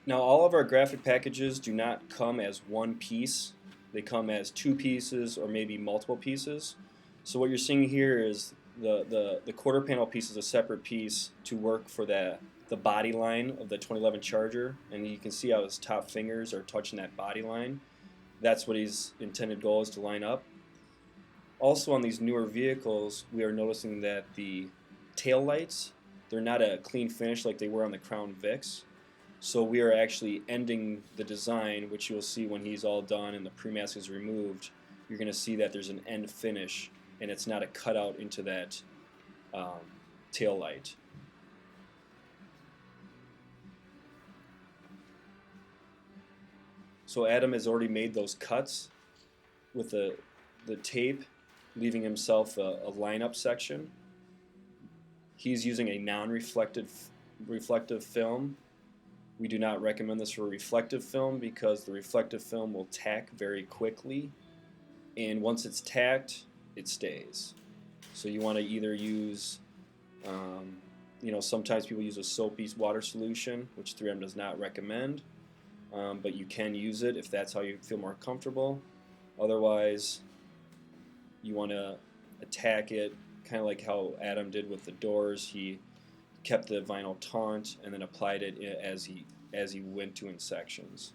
Now all of our graphic packages do not come as one piece. They come as two pieces or maybe multiple pieces. So what you're seeing here is the quarter panel piece is a separate piece to work for the body line of the 2011 Charger, and you can see how his top fingers are touching that body line. That's what his intended goal is to line up. Also on these newer vehicles, we are noticing that the tail lights, they're not a clean finish like they were on the Crown Vics. So we are actually ending the design, which you'll see when he's all done and the pre-mask is removed. You're going to see that there's an end finish, and it's not a cutout into that tail light. So Adam has already made those cuts with the tape, leaving himself a lineup section. He's using a reflective film. We do not recommend this for reflective film because the reflective film will tack very quickly, and once it's tacked, it stays. So you want to either use, sometimes people use a soapy water solution, which 3M does not recommend, but you can use it if that's how you feel more comfortable. Otherwise, you want to attack it kind of like how Adam did with the doors. He kept the vinyl taunt and then applied it as he went to in sections.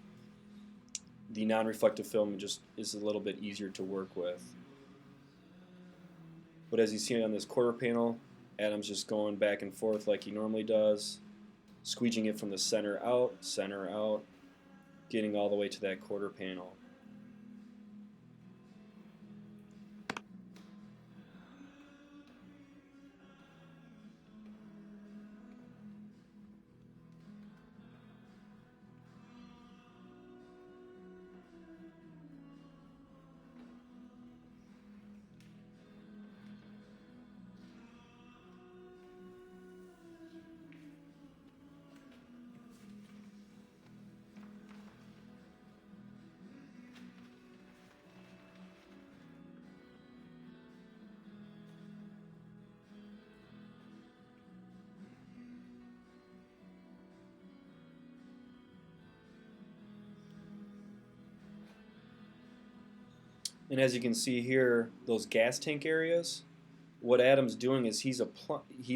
The non-reflective film just is a little bit easier to work with. But as you see on this quarter panel, Adam's just going back and forth like he normally does, squeegeeing it from the center out, getting all the way to that quarter panel. And as you can see here, those gas tank areas, what Adam's doing is he's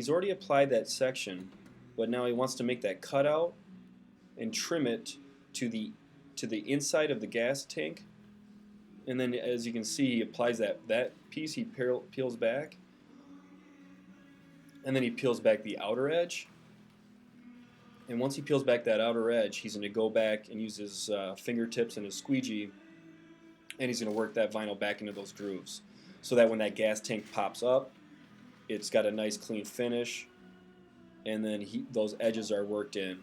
already applied that section, but now he wants to make that cutout and trim it to the inside of the gas tank. And then as you can see, he applies that piece, he peels back, and then he peels back the outer edge. And once he peels back that outer edge, he's going to go back and use his fingertips and his squeegee, and he's going to work that vinyl back into those grooves so that when that gas tank pops up, it's got a nice clean finish, and then those edges are worked in.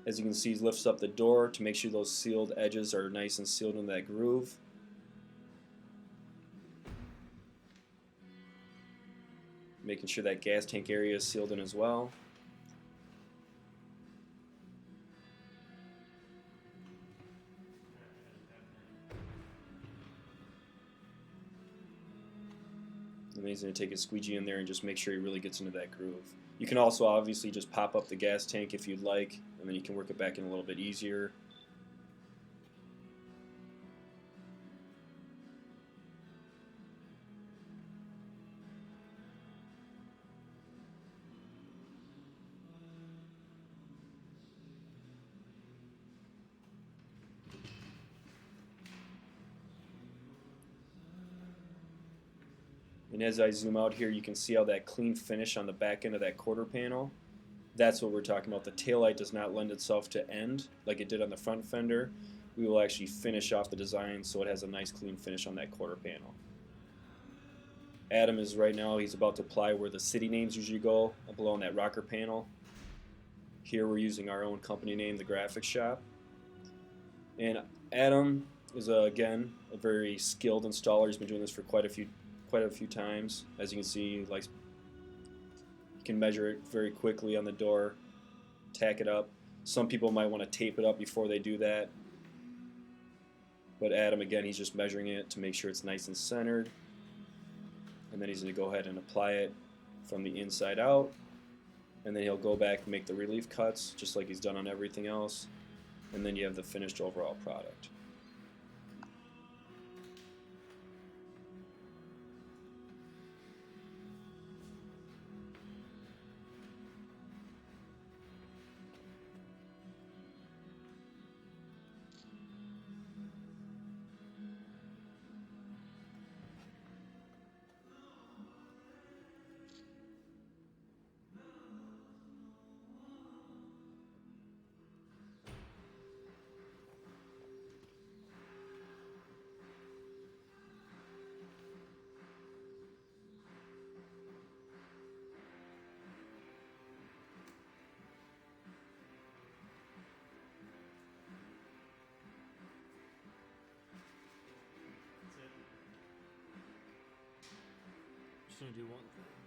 As you can see, he lifts up the door to make sure those sealed edges are nice and sealed in that groove. Making sure that gas tank area is sealed in as well. And then he's going to take his squeegee in there and just make sure he really gets into that groove. You can also obviously just pop up the gas tank if you'd like, and then you can work it back in a little bit easier. And as I zoom out here, you can see how that clean finish on the back end of that quarter panel. That's what we're talking about. The taillight does not lend itself to end like it did on the front fender. We will actually finish off the design so it has a nice clean finish on that quarter panel. Adam is right now, he's about to apply where the city names usually go, below on that rocker panel. Here we're using our own company name, the Graphics Shop. And Adam is, again, a very skilled installer. He's been doing this for quite a few times. As you can see, like, you can measure it very quickly on the door, tack it up. Some people might want to tape it up before they do that. But Adam, again, he's just measuring it to make sure it's nice and centered. And then he's going to go ahead and apply it. from the inside out, and then he'll go back and make the relief cuts just like he's done on everything else, and then you have the finished overall product. Just gonna do one thing.